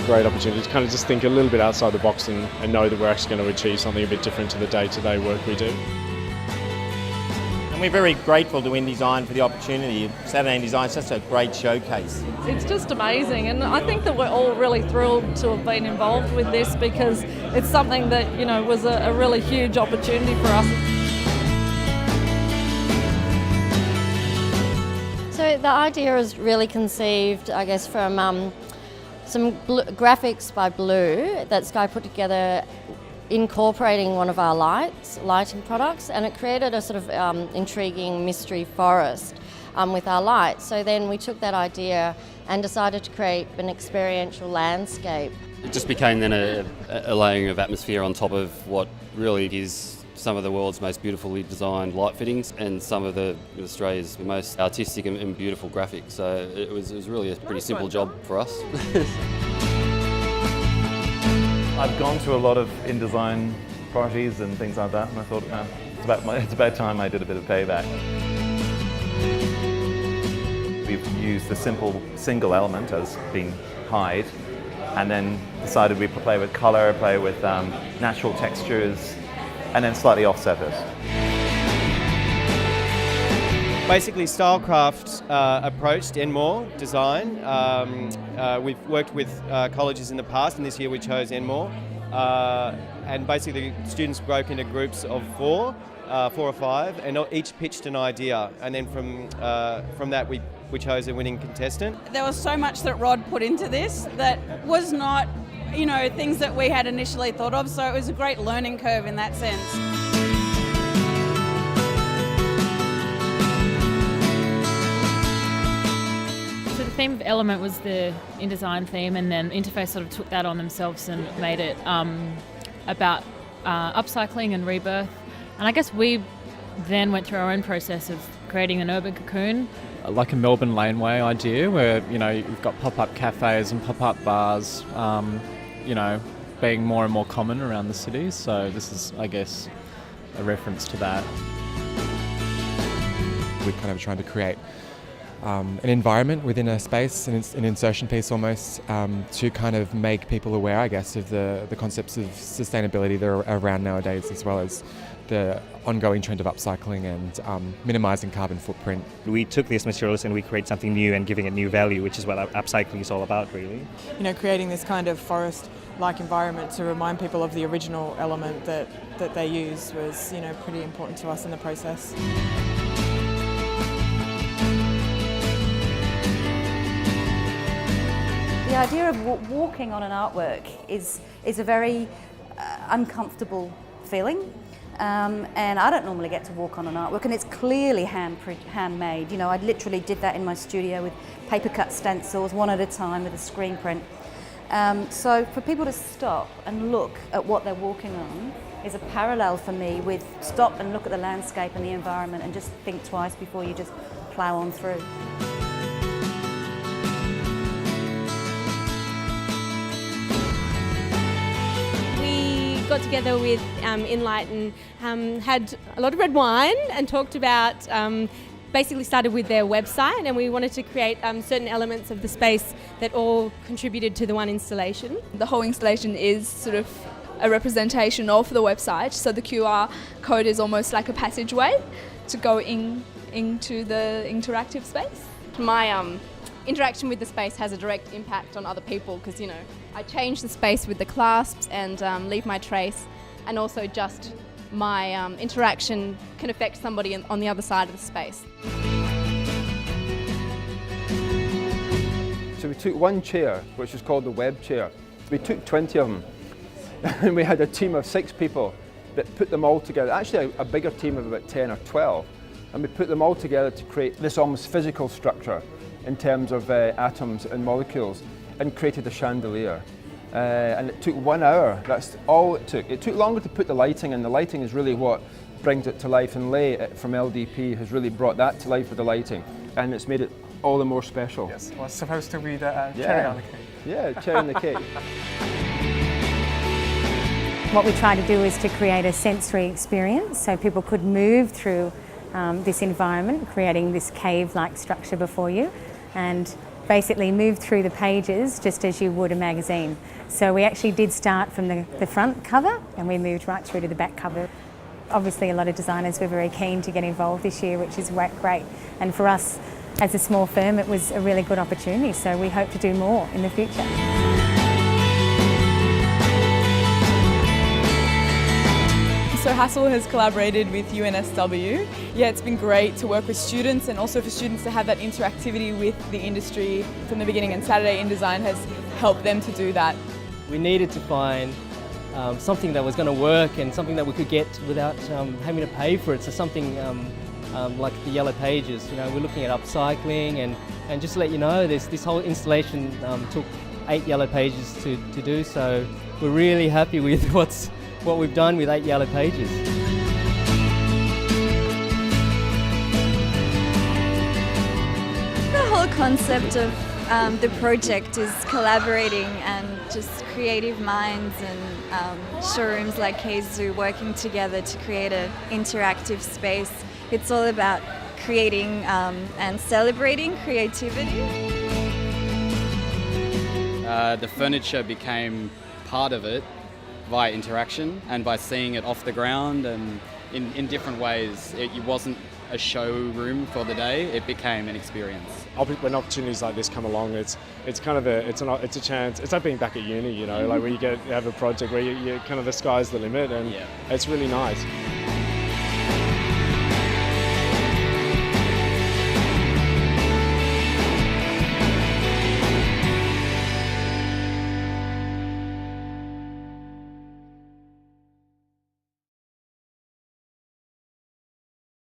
great opportunity to kind of just think a little bit outside the box and know that we're actually going to achieve something a bit different to the day-to-day work we do. And we're very grateful to InDesign for the opportunity. Saturday in Design is just a great showcase. It's just amazing, and I think that we're all really thrilled to have been involved with this because it's something that, you know, was a really huge opportunity for us. So the idea is really conceived, I guess, from some graphics by Blue that Sky put together incorporating one of our lighting products, and it created a sort of intriguing mystery forest with our lights. So then we took that idea and decided to create an experiential landscape. It just became then a layering of atmosphere on top of what really is some of the world's most beautifully designed light fittings and some of Australia's most artistic and beautiful graphics. So it was really a pretty simple job for us. I've gone to a lot of InDesign parties and things like that, and I thought, it's about time I did a bit of payback. We've used the simple single element as being hide, and then decided we'd play with colour, play with natural textures, and then slightly offset it. Basically, Stylecraft approached Enmore Design. We've worked with colleges in the past, and this year we chose Enmore. And basically, students broke into groups of four or five, and each pitched an idea. And then from that, we chose a winning contestant. There was so much that Rod put into this that was not, you know, things that we had initially thought of. So it was a great learning curve in that sense. The theme of Element was the InDesign theme, and then Interface sort of took that on themselves and made it about upcycling and rebirth. And I guess we then went through our own process of creating an urban cocoon. Like a Melbourne laneway idea where, you know, you've got pop-up cafes and pop-up bars, you know, being more and more common around the cities. So this is, I guess, a reference to that. We're kind of trying to create an environment within a space, an insertion piece almost, to kind of make people aware, I guess, of the concepts of sustainability that are around nowadays, as well as the ongoing trend of upcycling and minimising carbon footprint. We took these materials and we create something new and giving it new value, which is what upcycling is all about, really. You know, creating this kind of forest-like environment to remind people of the original element that they use was, you know, pretty important to us in the process. The idea of walking on an artwork is a very uncomfortable feeling, and I don't normally get to walk on an artwork, and it's clearly handmade. You know, I literally did that in my studio with paper cut stencils, one at a time with a screen print. So for people to stop and look at what they're walking on is a parallel for me with stop and look at the landscape and the environment and just think twice before you just plough on through. Got together with Enlight and had a lot of red wine and talked about, basically started with their website, and we wanted to create certain elements of the space that all contributed to the one installation. The whole installation is sort of a representation of the website, so the QR code is almost like a passageway to go into the interactive space. My interaction with the space has a direct impact on other people because, you know, I change the space with the clasps and leave my trace, and also just my interaction can affect somebody on the other side of the space. So we took one chair, which is called the web chair. We took 20 of them, and we had a team of 6 people that put them all together, actually a bigger team of about 10 or 12, and we put them all together to create this almost physical structure in terms of atoms and molecules, and created a chandelier. And it took 1 hour, that's all it took. It took longer to put the lighting, and the lighting is really what brings it to life, and Lay from LDP has really brought that to life with the lighting, and it's made it all the more special. Yes, it was supposed to be the cherry on the cake. Yeah, cherry on the cake. What we try to do is to create a sensory experience so people could move through this environment, creating this cave-like structure before you, and basically move through the pages just as you would a magazine. So we actually did start from the front cover and we moved right through to the back cover. Obviously a lot of designers were very keen to get involved this year, which is great. And for us as a small firm, it was a really good opportunity, so we hope to do more in the future. So Hassel has collaborated with UNSW. Yeah, it's been great to work with students and also for students to have that interactivity with the industry from the beginning, and Saturday in Design has helped them to do that. We needed to find something that was going to work and something that we could get without having to pay for it. So something like the yellow pages. You know, we're looking at upcycling and just to let you know, this whole installation took 8 yellow pages to do. So we're really happy with what we've done with 8 yellow pages. The whole concept of the project is collaborating and just creative minds and showrooms like Keizu working together to create an interactive space. It's all about creating and celebrating creativity. The furniture became part of it via interaction and by seeing it off the ground and in different ways. It wasn't a showroom for the day, it became an experience. When opportunities like this come along, it's kind of a chance. It's like being back at uni, you know, like where you have a project where you kind of the sky's the limit, and it's really nice.